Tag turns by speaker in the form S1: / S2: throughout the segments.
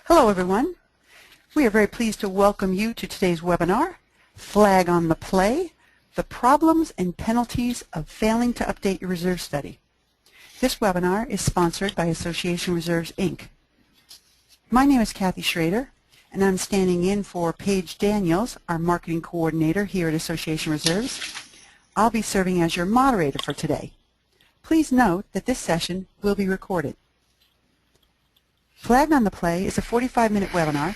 S1: Hello everyone. We are very pleased to welcome you to today's webinar, Flag on the Play, the Problems and Penalties of Failing to Update Your Reserve Study. This webinar is sponsored by Association Reserves, Inc. My name is Kathy Schrader, and I'm standing in for Paige Daniels, our marketing coordinator here at Association Reserves. I'll be serving as your moderator for today. Please note that this session will be recorded. Flag on the Play is a 45-minute webinar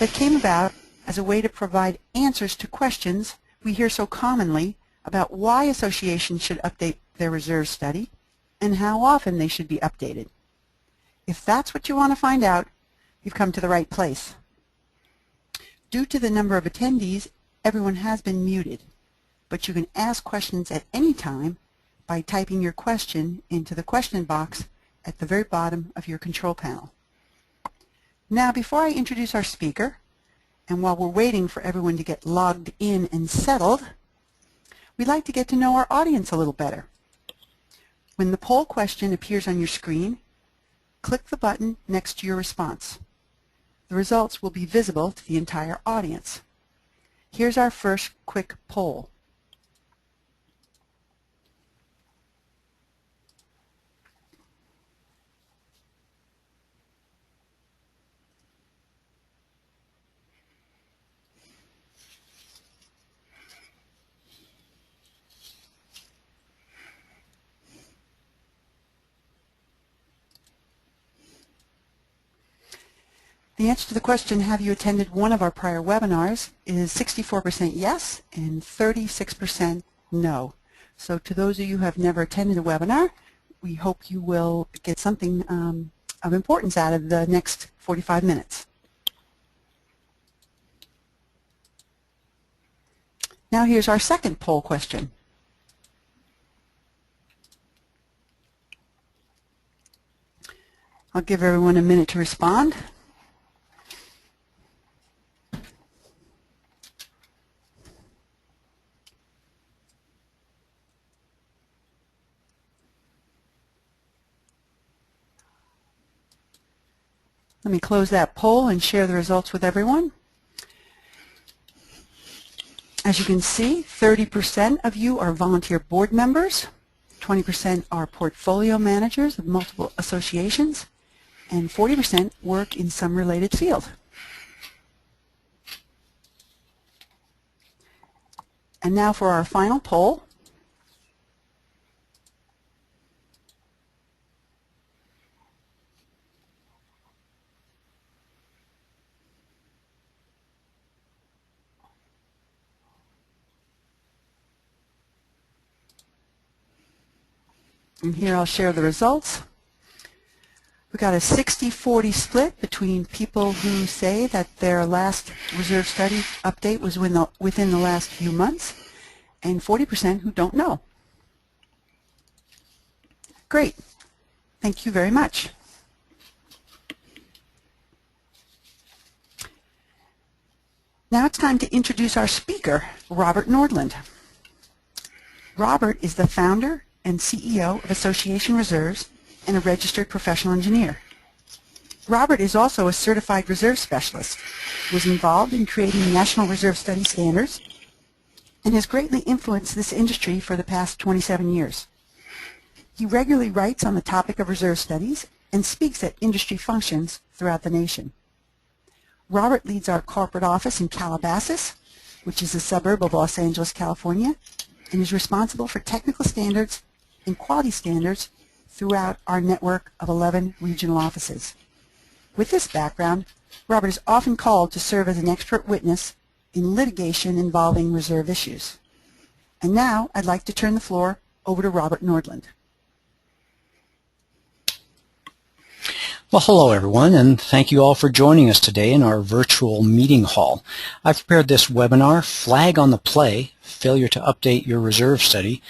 S1: that came about as a way to provide answers to questions we hear so commonly about why associations should update their reserve study and how often they should be updated. If that's what you want to find out, you've come to the right place. Due to the number of attendees, everyone has been muted, but you can ask questions at any time by typing your question into the question box at the very bottom of your control panel. Now, before I introduce our speaker, and while we're waiting for everyone to get logged in and settled, we'd like to get to know our audience a little better. When the poll question appears on your screen, click the button next to your response. The results will be visible to the entire audience. Here's our first quick poll. The answer to the question, have you attended one of our prior webinars, is 64% yes and 36% no. So to those of you who have never attended a webinar, we hope you will get something of importance out of the next 45 minutes. Now here's our second poll question. I'll give everyone a minute to respond. Let me close that poll and share the results with everyone. As you can see, 30% of you are volunteer board members, 20% are portfolio managers of multiple associations, and 40% work in some related field. And now for our final poll. And here I'll share the results. We got a 60-40 split between people who say that their last reserve study update was within the last few months, and 40% who don't know. Great. Thank you very much. Now it's time to introduce our speaker, Robert Nordlund. Robert is the founder and CEO of Association Reserves and a registered professional engineer. Robert is also a certified reserve specialist, was involved in creating national reserve study standards, and has greatly influenced this industry for the past 27 years. He regularly writes on the topic of reserve studies and speaks at industry functions throughout the nation. Robert leads our corporate office in Calabasas, which is a suburb of Los Angeles, California, and is responsible for technical standards and quality standards throughout our network of 11 regional offices. With this background, Robert is often called to serve as an expert witness in litigation involving reserve issues. And now I'd like to turn the floor over to Robert Nordlund.
S2: Well, hello everyone, and thank you all for joining us today in our virtual meeting hall. I've prepared this webinar, Flag on the Play, Failure to Update Your Reserve Study,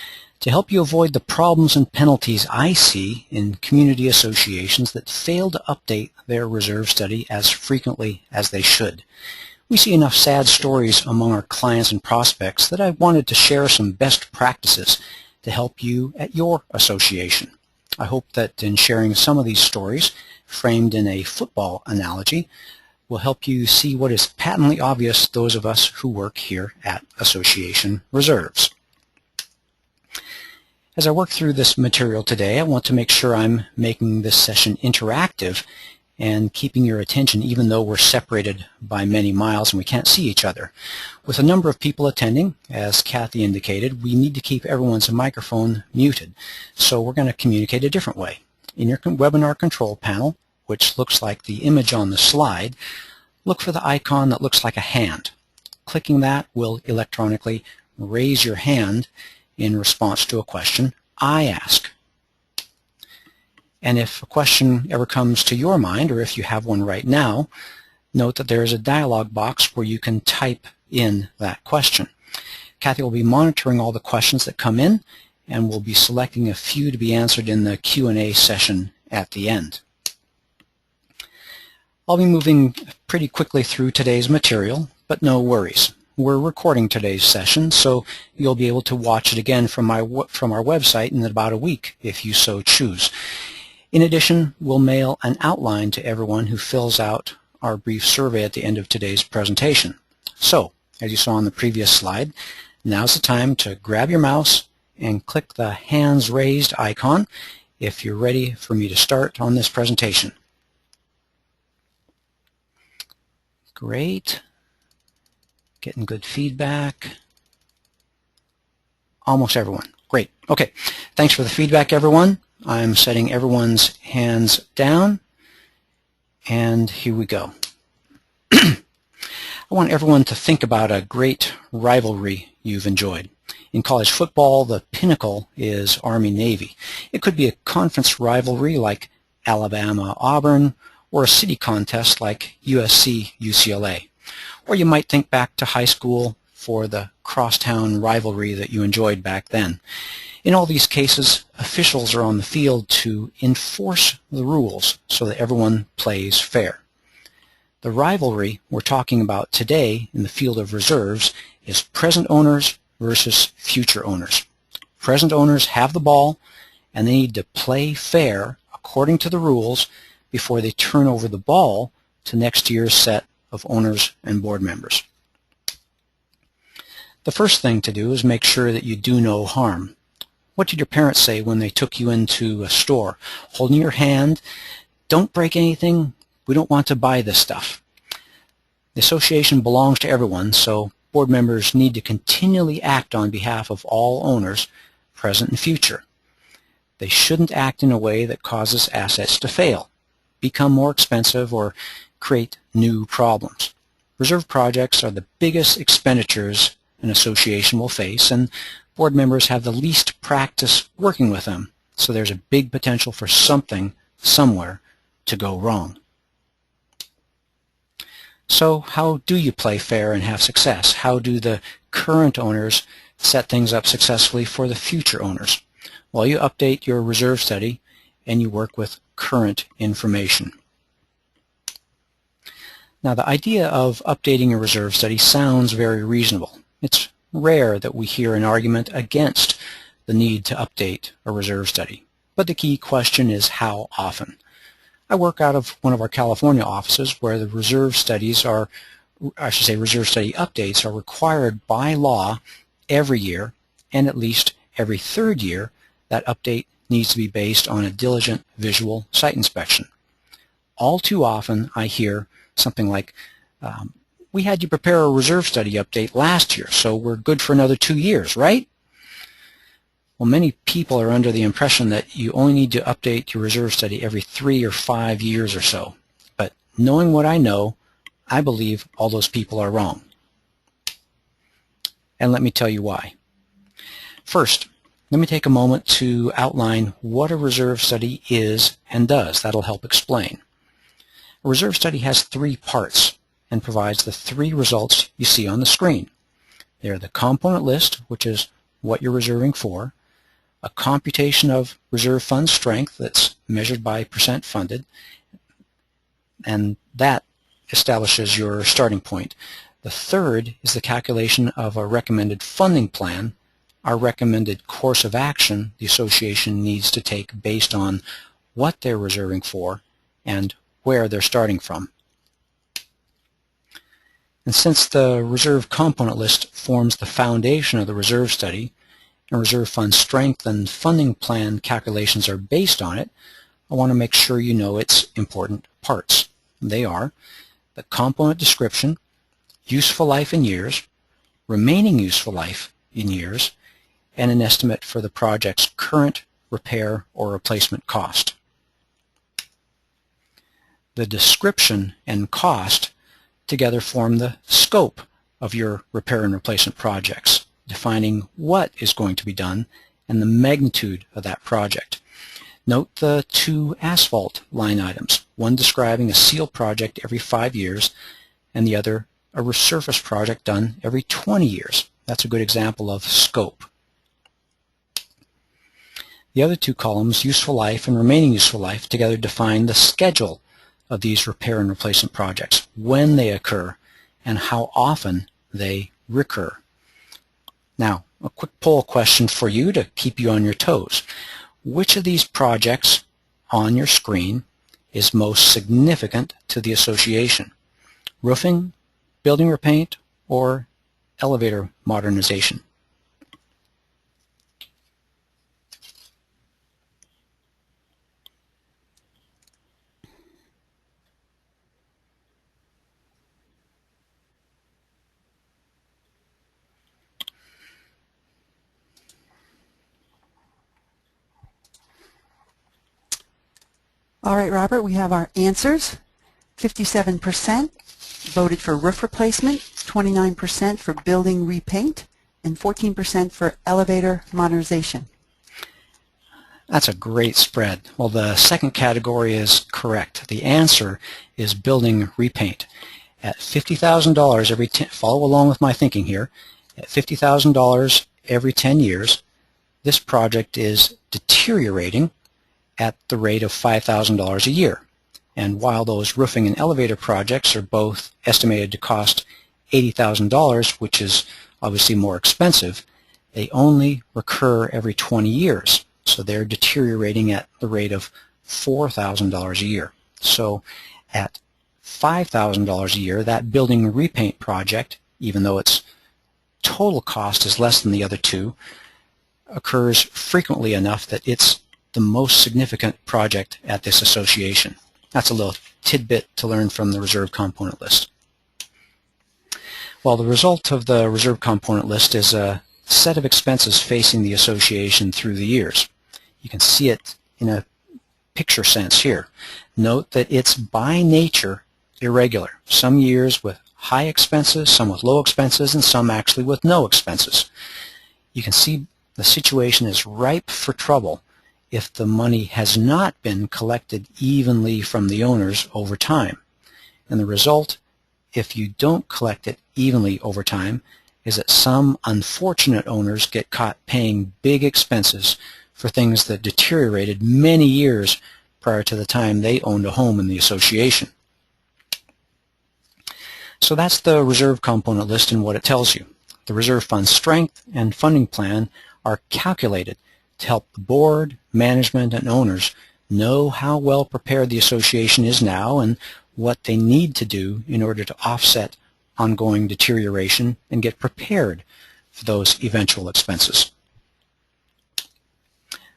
S2: to help you avoid the problems and penalties I see in community associations that fail to update their reserve study as frequently as they should. We see enough sad stories among our clients and prospects that I wanted to share some best practices to help you at your association. I hope that in sharing some of these stories, framed in a football analogy, will help you see what is patently obvious to those of us who work here at Association Reserves. As I work through this material today, I want to make sure I'm making this session interactive and keeping your attention even though we're separated by many miles and we can't see each other. With a number of people attending, as Kathy indicated, we need to keep everyone's microphone muted. So we're going to communicate a different way. In your webinar control panel, which looks like the image on the slide, look for the icon that looks like a hand. Clicking that will electronically raise your hand in response to a question I ask. And if a question ever comes to your mind, or if you have one right now, note that there is a dialog box where you can type in that question. Kathy will be monitoring all the questions that come in, and we'll be selecting a few to be answered in the Q&A session at the end. I'll be moving pretty quickly through today's material, but no worries. We're recording today's session, so you'll be able to watch it again from our website in about a week if you so choose. In addition, we'll mail an outline to everyone who fills out our brief survey at the end of today's presentation. So, as you saw on the previous slide, now's the time to grab your mouse and click the hands raised icon if you're ready for me to start on this presentation. Great. Getting good feedback. Almost everyone. Great. Okay. Thanks for the feedback, everyone. I'm setting everyone's hands down. And here we go. I want everyone to think about a great rivalry you've enjoyed. In college football, the pinnacle is Army-Navy. It could be a conference rivalry like Alabama-Auburn, or a city contest like USC-UCLA. Or you might think back to high school for the crosstown rivalry that you enjoyed back then. In all these cases, officials are on the field to enforce the rules so that everyone plays fair. The rivalry we're talking about today in the field of reserves is present owners versus future owners. Present owners have the ball and they need to play fair according to the rules before they turn over the ball to next year's set of owners and board members. The first thing to do is make sure that you do no harm. What did your parents say when they took you into a store? Holding your hand, don't break anything, we don't want to buy this stuff. The association belongs to everyone, so board members need to continually act on behalf of all owners, present and future. They shouldn't act in a way that causes assets to fail, become more expensive, or create new problems. Reserve projects are the biggest expenditures an association will face, and board members have the least practice working with them, so there's a big potential for something, somewhere, to go wrong. So how do you play fair and have success? How do the current owners set things up successfully for the future owners? Well, you update your reserve study and you work with current information. Now, the idea of updating a reserve study sounds very reasonable. It's rare that we hear an argument against the need to update a reserve study. But the key question is how often. I work out of one of our California offices where the reserve studies are, reserve study updates are required by law every year, and at least every third year that update needs to be based on a diligent visual site inspection. All too often I hear something like, we had you prepare a reserve study update last year, so we're good for another 2 years, right? Well, many people are under the impression that you only need to update your reserve study every 3 or 5 years or so. But knowing what I know, I believe all those people are wrong. And let me tell you why. First, let me take a moment to outline what a reserve study is and does. That'll help explain. A reserve study has 3 parts and provides the 3 results you see on the screen. They're the component list, which is what you're reserving for, a computation of reserve fund strength that's measured by percent funded, and that establishes your starting point. The third is the calculation of a recommended funding plan, our recommended course of action the association needs to take based on what they're reserving for and where they're starting from. And since the reserve component list forms the foundation of the reserve study, and reserve fund strength and funding plan calculations are based on it, I want to make sure you know its important parts. They are the component description, useful life in years, remaining useful life in years, and an estimate for the project's current repair or replacement cost. The description and cost together form the scope of your repair and replacement projects, defining what is going to be done and the magnitude of that project. Note the two asphalt line items, one describing a seal project every 5 years and the other a resurface project done every 20 years. That's a good example of scope. The other two columns, useful life and remaining useful life, together define the schedule of these repair and replacement projects, when they occur, and how often they recur. Now, a quick poll question for you to keep you on your toes. Which of these projects on your screen is most significant to the association? Roofing, building repaint, or elevator modernization?
S1: All right, Robert, we have our answers. 57% voted for roof replacement, 29% for building repaint, and 14% for elevator modernization.
S2: That's a great spread. Well, the second category is correct. The answer is building repaint. At $50,000 every 10, follow along with my thinking here, at $50,000 every 10 years, this project is deteriorating at the rate of $5,000 a year. And while those roofing and elevator projects are both estimated to cost $80,000, which is obviously more expensive, they only recur every 20 years. So they're deteriorating at the rate of $4,000 a year. So at $5,000 a year, that building repaint project, even though its total cost is less than the other two, occurs frequently enough that it's the most significant project at this association. That's a little tidbit to learn from the reserve component list. Well, the result of the reserve component list is a set of expenses facing the association through the years. You can see it in a picture sense here. Note that it's by nature irregular. Some years with high expenses, some with low expenses, and some actually with no expenses. You can see the situation is ripe for trouble if the money has not been collected evenly from the owners over time. And the result, if you don't collect it evenly over time, is that some unfortunate owners get caught paying big expenses for things that deteriorated many years prior to the time they owned a home in the association. So that's the reserve component list and what it tells you. The reserve fund strength and funding plan are calculated to help the board, management, and owners know how well prepared the association is now and what they need to do in order to offset ongoing deterioration and get prepared for those eventual expenses.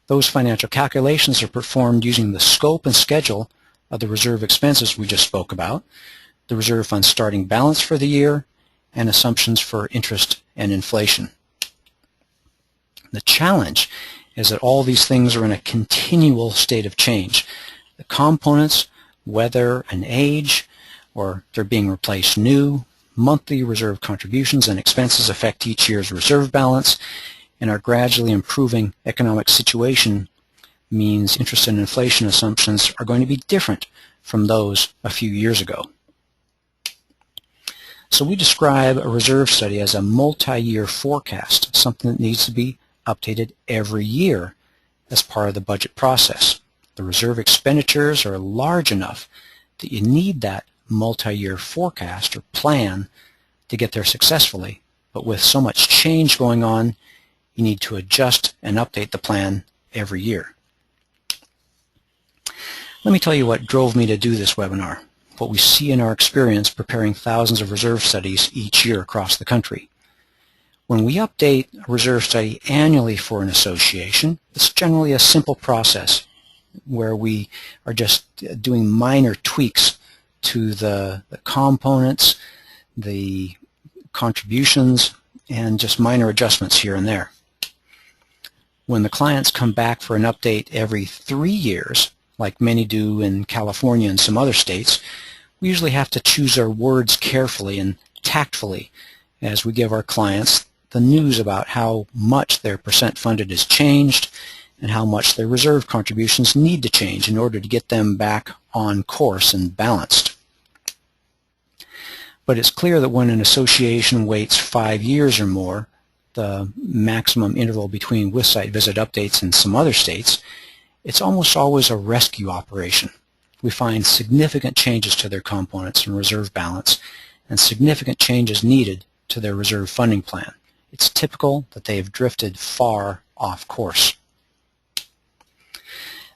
S2: Those financial calculations are performed using the scope and schedule of the reserve expenses we just spoke about, the reserve fund starting balance for the year, and assumptions for interest and inflation. The challenge is that all these things are in a continual state of change. The components, whether an age or they're being replaced new, monthly reserve contributions and expenses affect each year's reserve balance, and our gradually improving economic situation means interest and inflation assumptions are going to be different from those a few years ago. So we describe a reserve study as a multi-year forecast, something that needs to be updated every year as part of the budget process. The reserve expenditures are large enough that you need that multi-year forecast or plan to get there successfully, but with so much change going on, you need to adjust and update the plan every year. Let me tell you what drove me to do this webinar. what we see in our experience preparing thousands of reserve studies each year across the country. When we update a reserve study annually for an association, it's generally a simple process where we are just doing minor tweaks to the components, the contributions, and just minor adjustments here and there. When the clients come back for an update every 3 years, like many do in California and some other states, we usually have to choose our words carefully and tactfully as we give our clients the news about how much their percent funded has changed and how much their reserve contributions need to change in order to get them back on course and balanced. But it's clear that when an association waits 5 years or more, the maximum interval between with-site visit updates in some other states, it's almost always a rescue operation. We find significant changes to their components and reserve balance and significant changes needed to their reserve funding plan. It's typical that they have drifted far off course.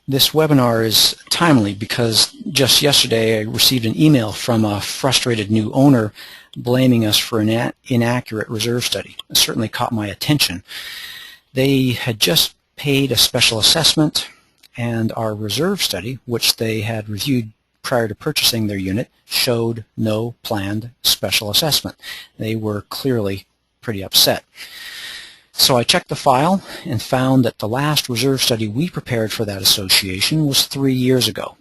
S2: This webinar is timely because just yesterday I received an email from a frustrated new owner blaming us for an inaccurate reserve study. It certainly caught my attention. They had just paid a special assessment, and our reserve study, which they had reviewed prior to purchasing their unit, showed no planned special assessment. They were clearly pretty upset. So I checked the file and found that the last reserve study we prepared for that association was 3 years ago.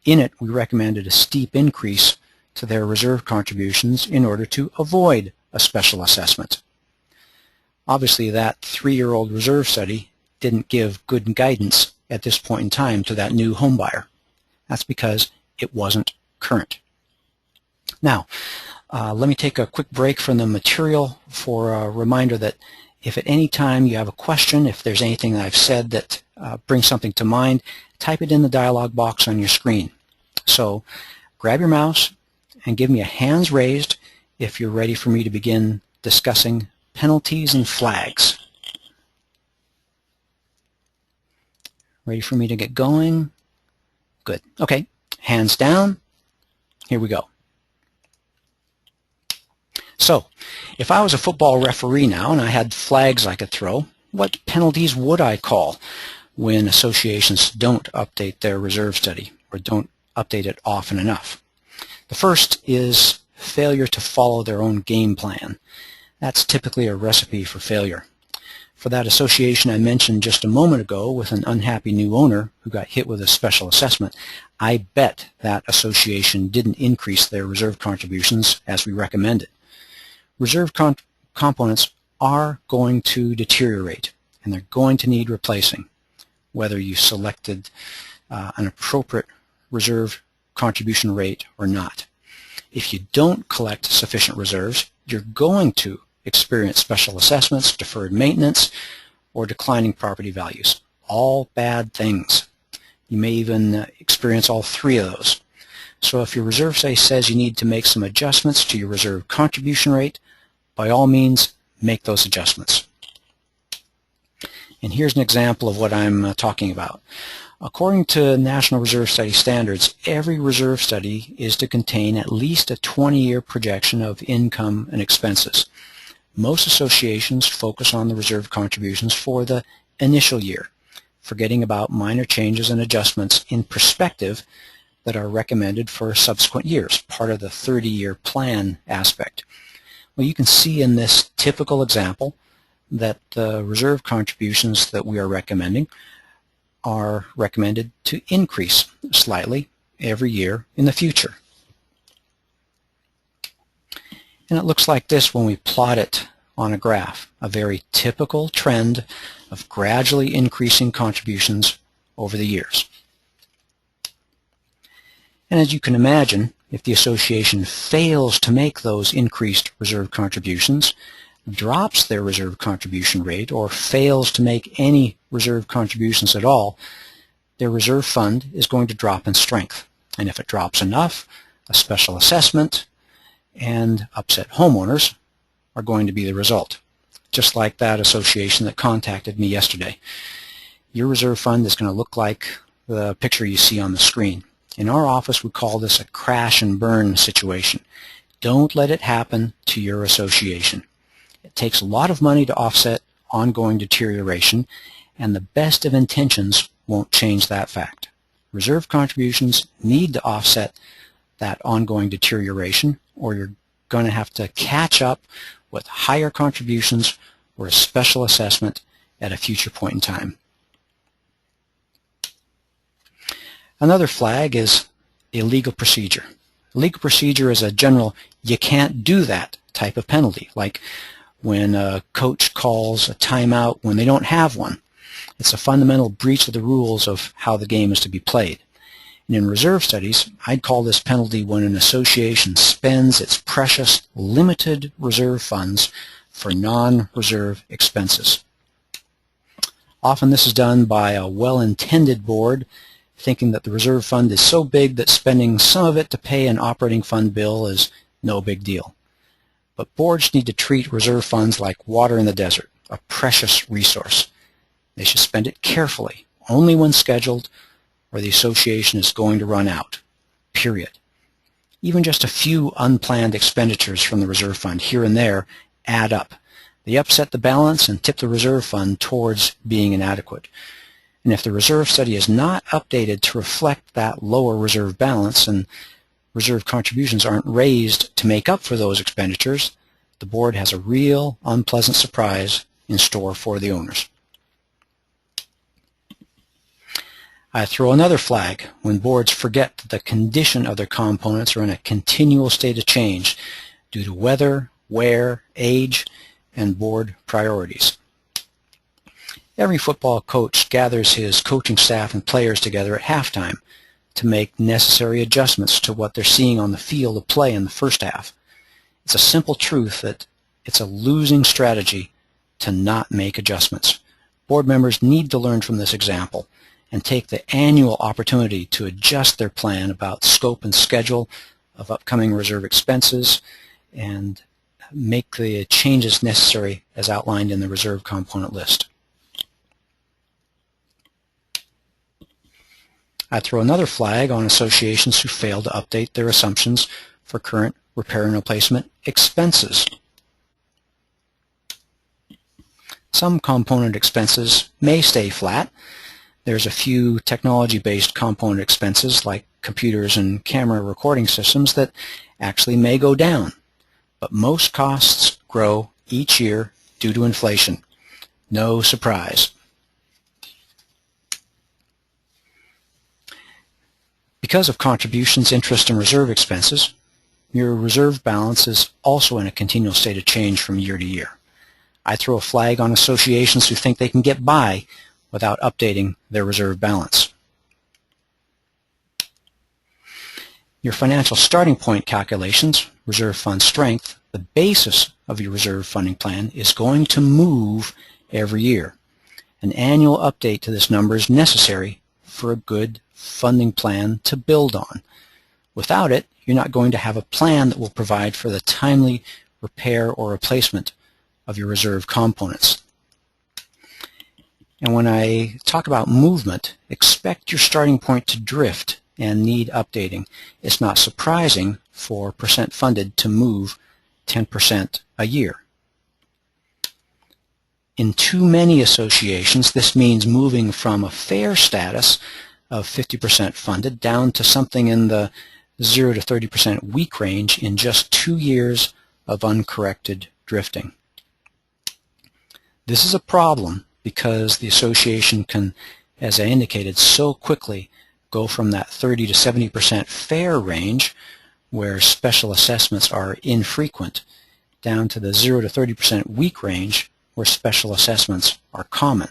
S2: In it, we recommended a steep increase to their reserve contributions in order to avoid a special assessment. Obviously, that 3-year-old reserve study didn't give good guidance at this point in time to that new home buyer. That's because it wasn't current. Now, let me take a quick break from the material for a reminder that if at any time you have a question, if there's anything that I've said that brings something to mind, type it in the dialog box on your screen. So grab your mouse and give me a hands raised if you're ready for me to begin discussing penalties and flags. Ready for me to get going? Good. Okay, hands down. Here we go. So, if I was a football referee now and I had flags I could throw, what penalties would I call when associations don't update their reserve study or don't update it often enough? The first is failure to follow their own game plan. That's typically a recipe for failure. For that association I mentioned just a moment ago with an unhappy new owner who got hit with a special assessment, I bet that association didn't increase their reserve contributions as we recommended. Reserve components are going to deteriorate and they're going to need replacing, whether you selected an appropriate reserve contribution rate or not. If you don't collect sufficient reserves, you're going to experience special assessments, deferred maintenance, or declining property values. All bad things. You may even experience all 3 of those. So if your reserve study says you need to make some adjustments to your reserve contribution rate, by all means, make those adjustments. And here's an example of what I'm talking about. According to National Reserve Study standards, every reserve study is to contain at least a 20-year projection of income and expenses. Most associations focus on the reserve contributions for the initial year, forgetting about minor changes and adjustments in perspective that are recommended for subsequent years, part of the 30-year plan aspect. Well, you can see in this typical example that the reserve contributions that we are recommending are recommended to increase slightly every year in the future. And it looks like this when we plot it on a graph, a very typical trend of gradually increasing contributions over the years. And as you can imagine, if the association fails to make those increased reserve contributions, drops their reserve contribution rate, or fails to make any reserve contributions at all, their reserve fund is going to drop in strength. And if it drops enough, a special assessment and upset homeowners are going to be the result. Just like that association that contacted me yesterday. Your reserve fund is going to look like the picture you see on the screen. In our office, we call this a crash and burn situation. Don't let it happen to your association. It takes a lot of money to offset ongoing deterioration, and the best of intentions won't change that fact. Reserve contributions need to offset that ongoing deterioration, or you're going to have to catch up with higher contributions or a special assessment at a future point in time. Another flag is a legal procedure. A legal procedure is a general "you can't do that" type of penalty, like when a coach calls a timeout when they don't have one. It's a fundamental breach of the rules of how the game is to be played. And in reserve studies, I'd call this penalty when an association spends its precious limited reserve funds for non-reserve expenses. Often this is done by a well-intended board thinking that the reserve fund is so big that spending some of it to pay an operating fund bill is no big deal. But boards need to treat reserve funds like water in the desert, a precious resource. They should spend it carefully, only when scheduled or the association is going to run out, period. Even just a few unplanned expenditures from the reserve fund here and there add up. They upset the balance and tip the reserve fund towards being inadequate. And if the reserve study is not updated to reflect that lower reserve balance and reserve contributions aren't raised to make up for those expenditures, the board has a real unpleasant surprise in store for the owners. I throw another flag when boards forget that the condition of their components are in a continual state of change due to weather, wear, age, and board priorities. Every football coach gathers his coaching staff and players together at halftime to make necessary adjustments to what they're seeing on the field of play in the first half. It's a simple truth that it's a losing strategy to not make adjustments. Board members need to learn from this example and take the annual opportunity to adjust their plan about scope and schedule of upcoming reserve expenses and make the changes necessary as outlined in the reserve component list. I throw another flag on associations who fail to update their assumptions for current repair and replacement expenses. Some component expenses may stay flat. There's a few technology-based component expenses like computers and camera recording systems that actually may go down. But most costs grow each year due to inflation. No surprise. Because of contributions, interest, and reserve expenses, your reserve balance is also in a continual state of change from year to year. I throw a flag on associations who think they can get by without updating their reserve balance. Your financial starting point calculations, reserve fund strength, the basis of your reserve funding plan, is going to move every year. An annual update to this number is necessary for a good funding plan to build on. Without it, you're not going to have a plan that will provide for the timely repair or replacement of your reserve components. And when I talk about movement, expect your starting point to drift and need updating. It's not surprising for percent funded to move 10% a year. In too many associations, this means moving from a fair status of 50% funded down to something in the 0 to 30% weak range in just 2 years of uncorrected drifting. This is a problem because the association can, as I indicated, so quickly go from that 30 to 70% fair range, where special assessments are infrequent, down to the 0 to 30% weak range, where special assessments are common.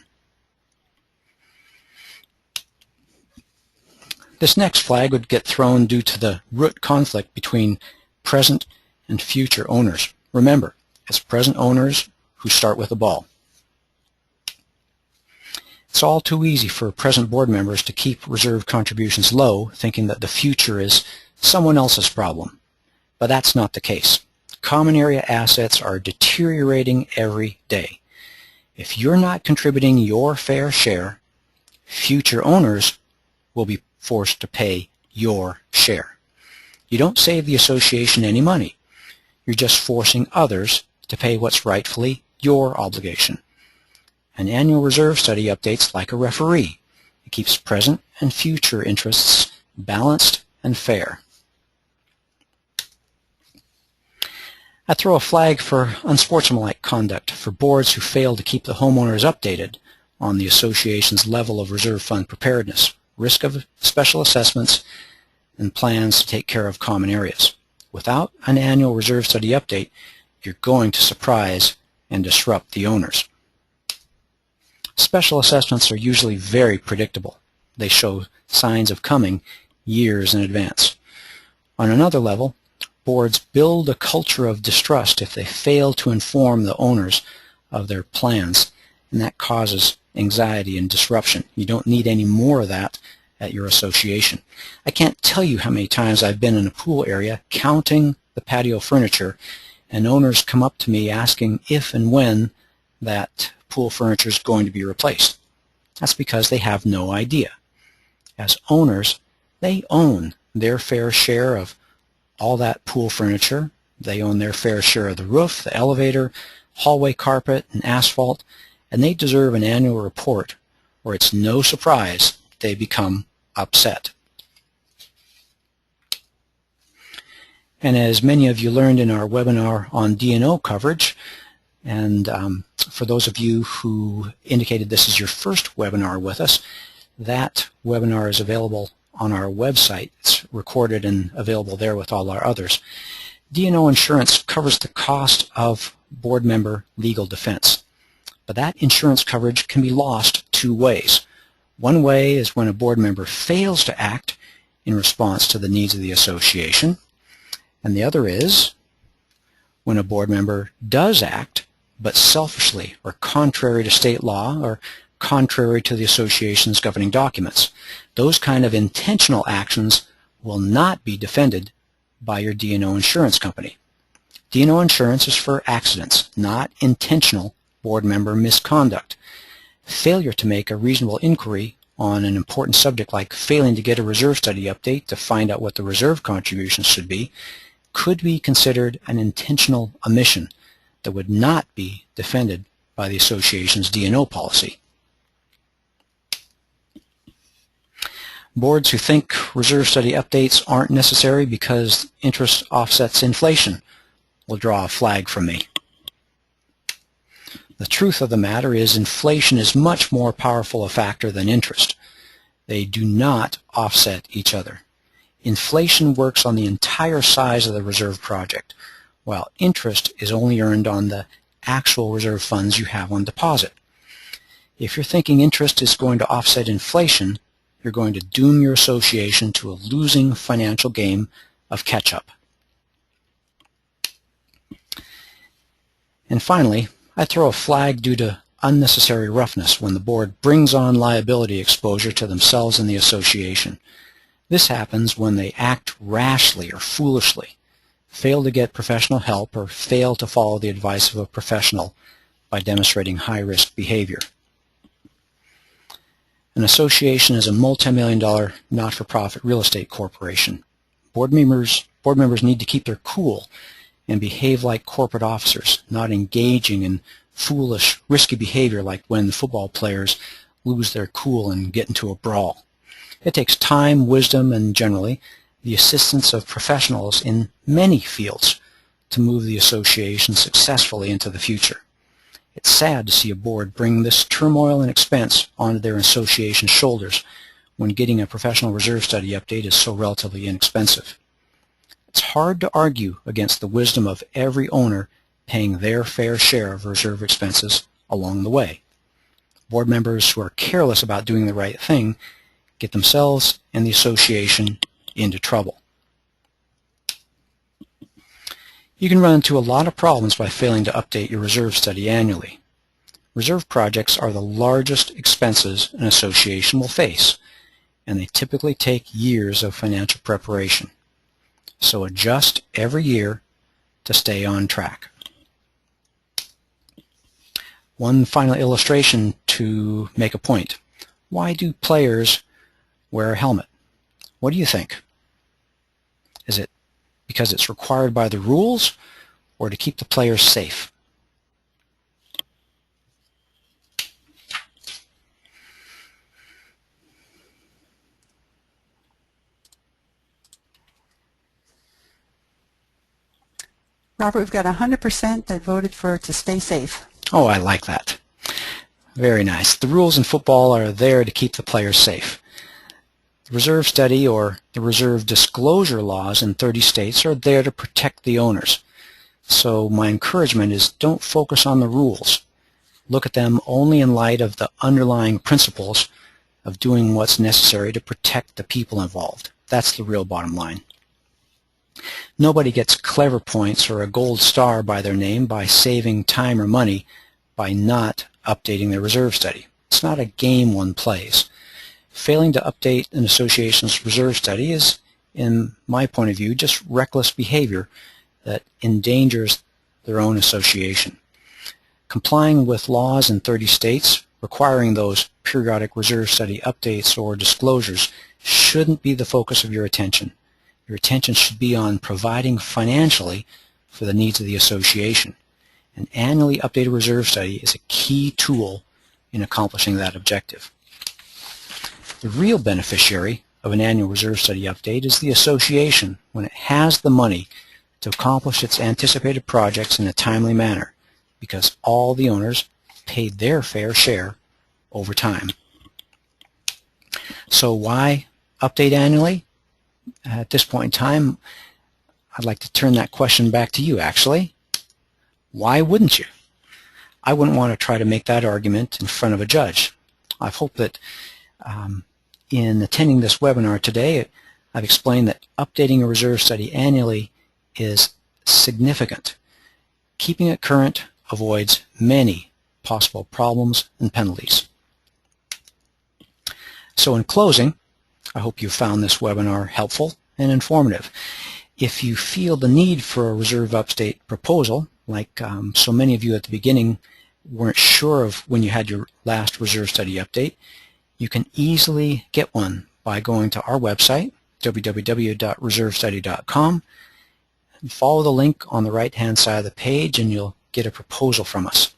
S2: This next flag would get thrown due to the root conflict between present and future owners. Remember, it's present owners who start with the ball. It's all too easy for present board members to keep reserve contributions low, thinking that the future is someone else's problem. But that's not the case. Common area assets are deteriorating every day. If you're not contributing your fair share, future owners will be forced to pay your share. You don't save the association any money. You're just forcing others to pay what's rightfully your obligation. An annual reserve study updates like a referee. It keeps present and future interests balanced and fair. I throw a flag for unsportsmanlike conduct for boards who fail to keep the homeowners updated on the association's level of reserve fund preparedness, risk of special assessments, and plans to take care of common areas. Without an annual reserve study update, you're going to surprise and disrupt the owners. Special assessments are usually very predictable. They show signs of coming years in advance. On another level, boards build a culture of distrust if they fail to inform the owners of their plans, and that causes anxiety and disruption. You don't need any more of that at your association. I can't tell you how many times I've been in a pool area counting the patio furniture, and owners come up to me asking if and when that pool furniture is going to be replaced. That's because they have no idea. As owners, they own their fair share of all that pool furniture. They own their fair share of the roof, the elevator, hallway carpet, and asphalt, and they deserve an annual report where it's no surprise they become upset. And as many of you learned in our webinar on D&O coverage, and for those of you who indicated this is your first webinar with us, that webinar is available on our website. It's recorded and available there with all our others. D&O insurance covers the cost of board member legal defense, but that insurance coverage can be lost two ways. One way is when a board member fails to act in response to the needs of the association, and the other is when a board member does act, but selfishly or contrary to state law or contrary to the association's governing documents. Those kind of intentional actions will not be defended by your D&O insurance company. D&O insurance is for accidents, not intentional board member misconduct. Failure to make a reasonable inquiry on an important subject like failing to get a reserve study update to find out what the reserve contributions should be could be considered an intentional omission that would not be defended by the association's D&O policy. Boards who think reserve study updates aren't necessary because interest offsets inflation will draw a flag from me. The truth of the matter is inflation is much more powerful a factor than interest. They do not offset each other. Inflation works on the entire size of the reserve project, while interest is only earned on the actual reserve funds you have on deposit. If you're thinking interest is going to offset inflation, you're going to doom your association to a losing financial game of catch-up. And finally, I throw a flag due to unnecessary roughness when the board brings on liability exposure to themselves and the association. This happens when they act rashly or foolishly, fail to get professional help, or fail to follow the advice of a professional by demonstrating high-risk behavior. An association is a multi-million-dollar not-for-profit real estate corporation. Board members need to keep their cool and behave like corporate officers, not engaging in foolish, risky behavior like when football players lose their cool and get into a brawl. It takes time, wisdom, and generally the assistance of professionals in many fields to move the association successfully into the future. It's sad to see a board bring this turmoil and expense onto their association's shoulders when getting a professional reserve study update is so relatively inexpensive. It's hard to argue against the wisdom of every owner paying their fair share of reserve expenses along the way. Board members who are careless about doing the right thing get themselves and the association into trouble. You can run into a lot of problems by failing to update your reserve study annually. Reserve projects are the largest expenses an association will face, and they typically take years of financial preparation. So adjust every year to stay on track. One final illustration to make a point. Why do players wear a helmet? What do you think? Is it because it's required by the rules or to keep the players safe?
S1: Robert, we've got 100% that voted for to stay safe.
S2: Oh, I like that. Very nice. The rules in football are there to keep the players safe. The reserve study or the reserve disclosure laws in 30 states are there to protect the owners. So my encouragement is don't focus on the rules. Look at them only in light of the underlying principles of doing what's necessary to protect the people involved. That's the real bottom line. Nobody gets clever points or a gold star by their name by saving time or money by not updating their reserve study. It's not a game one plays. Failing to update an association's reserve study is, in my point of view, just reckless behavior that endangers their own association. Complying with laws in 30 states requiring those periodic reserve study updates or disclosures shouldn't be the focus of your attention. Your attention should be on providing financially for the needs of the association. An annually updated reserve study is a key tool in accomplishing that objective. The real beneficiary of an annual reserve study update is the association when it has the money to accomplish its anticipated projects in a timely manner because all the owners paid their fair share over time. So why update annually? At this point in time, I'd like to turn that question back to you, actually. Why wouldn't you? I wouldn't want to try to make that argument in front of a judge. I hope that in attending this webinar today, I've explained that updating a reserve study annually is significant. Keeping it current avoids many possible problems and penalties. So in closing, I hope you found this webinar helpful and informative. If you feel the need for a reserve update proposal, like so many of you at the beginning weren't sure of when you had your last reserve study update, you can easily get one by going to our website, www.reservestudy.com, and follow the link on the right-hand side of the page and you'll get a proposal from us.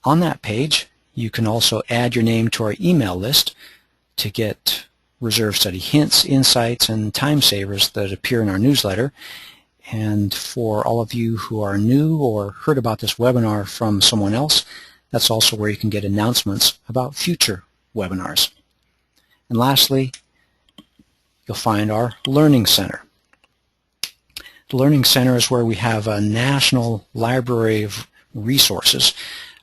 S2: On that page, you can also add your name to our email list to get reserve study hints, insights, and time savers that appear in our newsletter. And for all of you who are new or heard about this webinar from someone else, that's also where you can get announcements about future webinars. And lastly, you'll find our Learning Center. The Learning Center is where we have a national library of resources,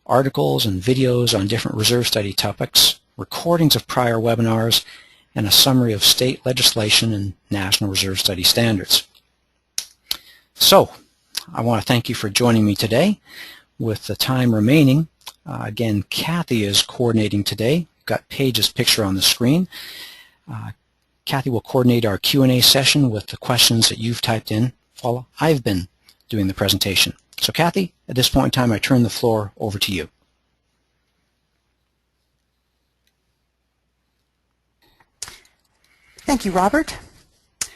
S2: articles and videos on different reserve study topics, recordings of prior webinars, and a summary of state legislation and National Reserve Study standards. So, I want to thank you for joining me today. With the time remaining, again, Kathy is coordinating today. You've got Paige's picture on the screen. Kathy will coordinate our Q&A session with the questions that you've typed in while I've been doing the presentation. So Kathy, at this point in time, I turn the floor over to you.
S1: Thank you, Robert.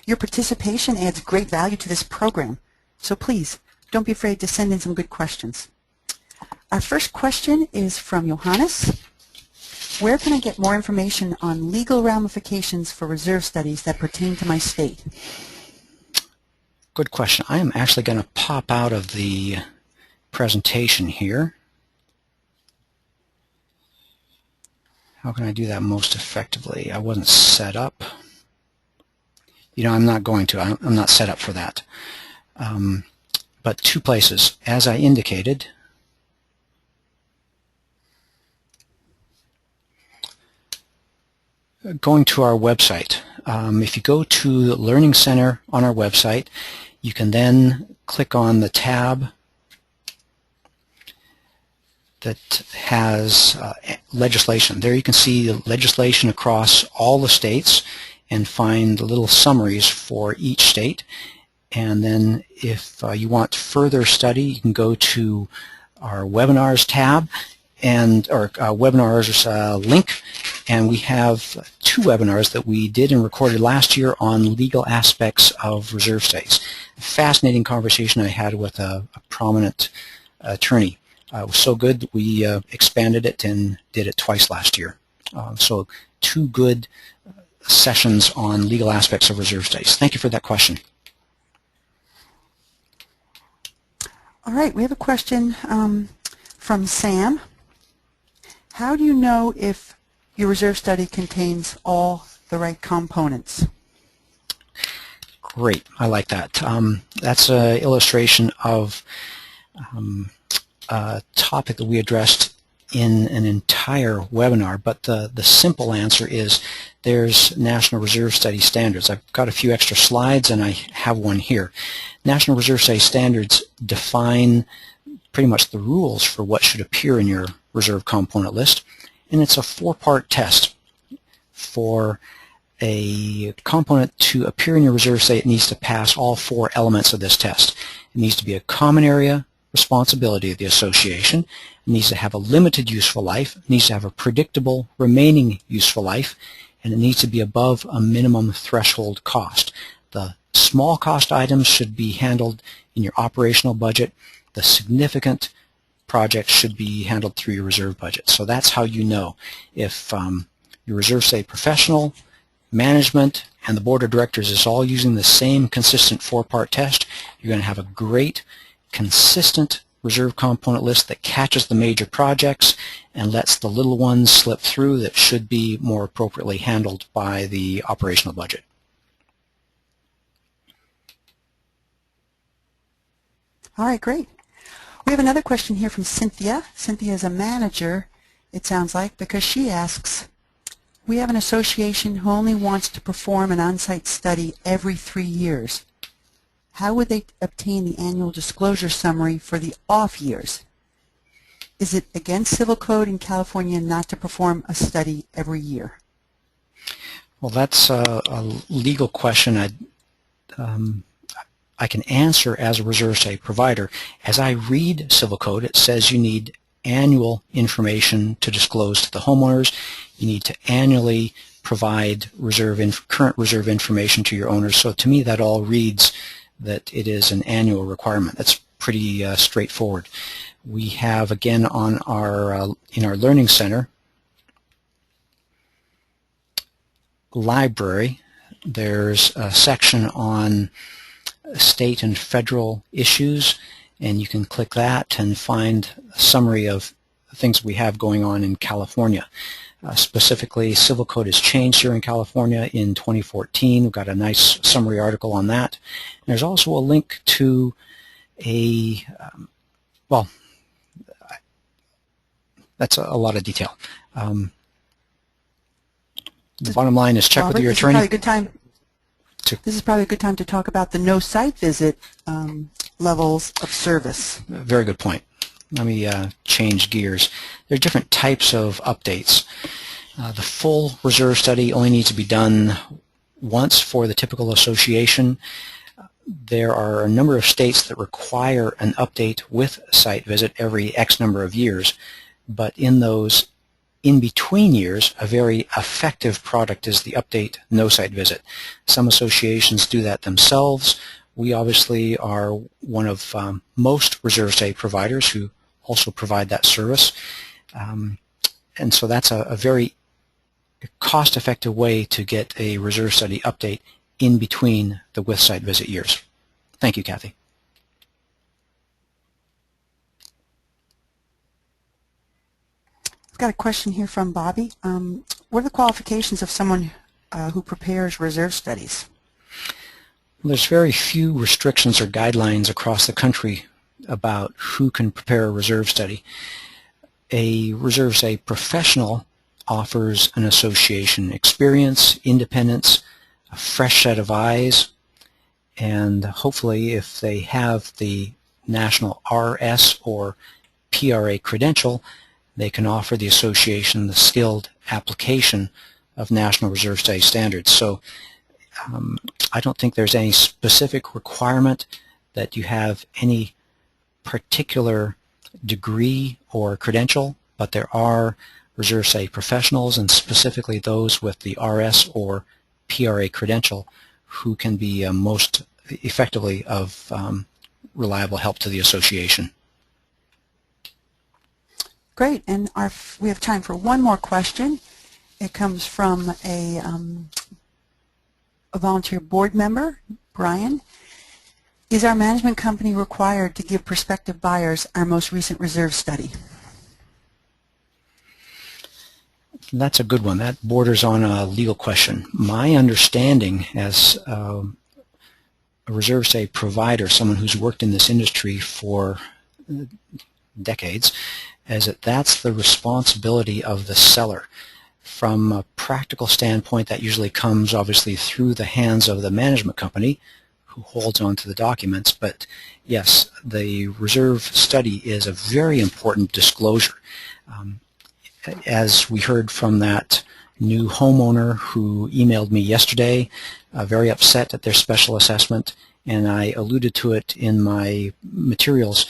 S1: Your participation adds great value to this program, so please don't be afraid to send in some good questions. Our first question is from Johannes. Where can I get more information on legal ramifications for reserve studies that pertain to my state?
S2: Good question. I am actually going to pop out of the presentation here. How can I do that most effectively? I wasn't set up. You know, I'm not going to. I'm not set up for that. But two places, as I indicated. Going to our website. If you go to the Learning Center on our website, you can then click on the tab that has legislation. There you can see the legislation across all the states and find little summaries for each state. And then if you want further study, you can go to our webinars tab and or webinars link, and we have 2 webinars that we did and recorded last year on legal aspects of reserve studies. A fascinating conversation I had with a prominent attorney. It was so good that we expanded it and did it twice last year. So 2 good sessions on legal aspects of reserve studies. Thank you for that question.
S1: All right, we have a question from Sam. How do you know if your reserve study contains all the right components?
S2: Great, I like that. That's an illustration of a topic that we addressed in an entire webinar, but the simple answer is there's National Reserve Study Standards. I've got a few extra slides and I have one here. National Reserve Study Standards define pretty much the rules for what should appear in your reserve component list, and it's a 4-part test. For a component to appear in your reserve study, it needs to pass all 4 elements of this test. It needs to be a common area responsibility of the association. It needs to have a limited useful life. It needs to have a predictable remaining useful life, and it needs to be above a minimum threshold cost. The small cost items should be handled in your operational budget. The significant projects should be handled through your reserve budget. So that's how you know if your reserve study professional, management, and the board of directors is all using the same consistent 4-part test. You're going to have a great, consistent reserve component list that catches the major projects and lets the little ones slip through that should be more appropriately handled by the operational budget.
S1: All right, great. We have another question here from Cynthia. Cynthia is a manager, it sounds like, because she asks, we have an association who only wants to perform an on-site study every 3 years. How would they obtain the annual disclosure summary for the off years? Is it against civil code in California not to perform a study every year?
S2: Well, that's a legal question I can answer as a reserve study provider. As I read civil code, it says you need annual information to disclose to the homeowners. You need to annually provide current reserve information to your owners. So to me, that all reads that it is an annual requirement. That's pretty straightforward. We have, again, on our in our Learning Center library, there's a section on state and federal issues, and you can click that and find a summary of things we have going on in California. Specifically, civil code has changed here in California in 2014. We've got a nice summary article on that. And there's also a link to a, well, that's a lot of detail. The bottom line is check with your attorney.
S1: This is probably a good time to talk about the no site visit levels of service.
S2: Very good point. Let me change gears. There are different types of updates. The full reserve study only needs to be done once for the typical association. There are a number of states that require an update with site visit every X number of years, but in those in-between years, a very effective product is the update no site visit. Some associations do that themselves. We obviously are one of most reserve study providers who also provide that service. And so that's a very cost-effective way to get a reserve study update in between the with site visit years. Thank you, Kathy.
S1: I've got a question here from Bobby. What are the qualifications of someone who prepares reserve studies?
S2: There's very few restrictions or guidelines across the country about who can prepare a reserve study. A reserve study professional offers an association experience, independence, a fresh set of eyes, and hopefully if they have the national RS or PRA credential, they can offer the association the skilled application of National Reserve Study Standards. So I don't think there's any specific requirement that you have any particular degree or credential, but there are reserve study professionals, and specifically those with the RS or PRA credential, who can be most effectively of reliable help to the association.
S1: Great, and we have time for one more question. It comes from a volunteer board member, Brian. Is our management company required to give prospective buyers our most recent reserve study?
S2: That's a good one. That borders on a legal question. My understanding as a reserve study provider, someone who's worked in this industry for decades, is that that's the responsibility of the seller. From a practical standpoint, that usually comes obviously through the hands of the management company who holds on to the documents. But yes, the reserve study is a very important disclosure. As we heard from that new homeowner who emailed me yesterday, very upset at their special assessment, and I alluded to it in my materials.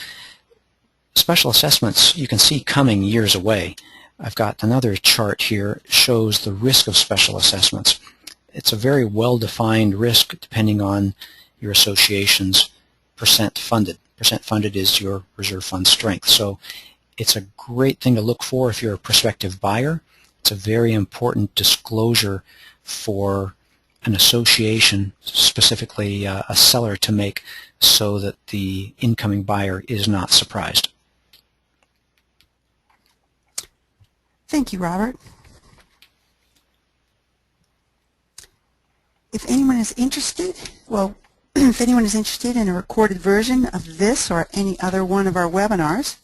S2: Special assessments you can see coming years away. I've got another chart here that shows the risk of special assessments. It's a very well-defined risk depending on your association's percent funded. Percent funded is your reserve fund strength. So it's a great thing to look for if you're a prospective buyer. It's a very important disclosure for an association, specifically a seller, to make so that the incoming buyer is not surprised.
S1: Thank you, Robert. If anyone is interested, if anyone is interested in a recorded version of this or any other one of our webinars,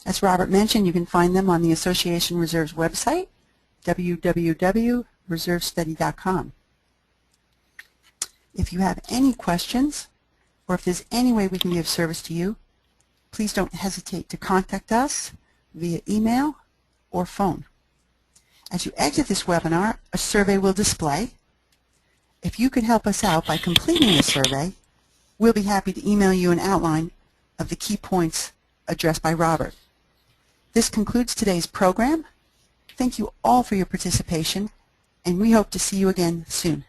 S1: as Robert mentioned, you can find them on the Association Reserves website, www.reservestudy.com. If you have any questions, or if there's any way we can be of service to you, please don't hesitate to contact us via email or phone. As you exit this webinar, a survey will display. If you could help us out by completing the survey, we'll be happy to email you an outline of the key points addressed by Robert. This concludes today's program. Thank you all for your participation, and we hope to see you again soon.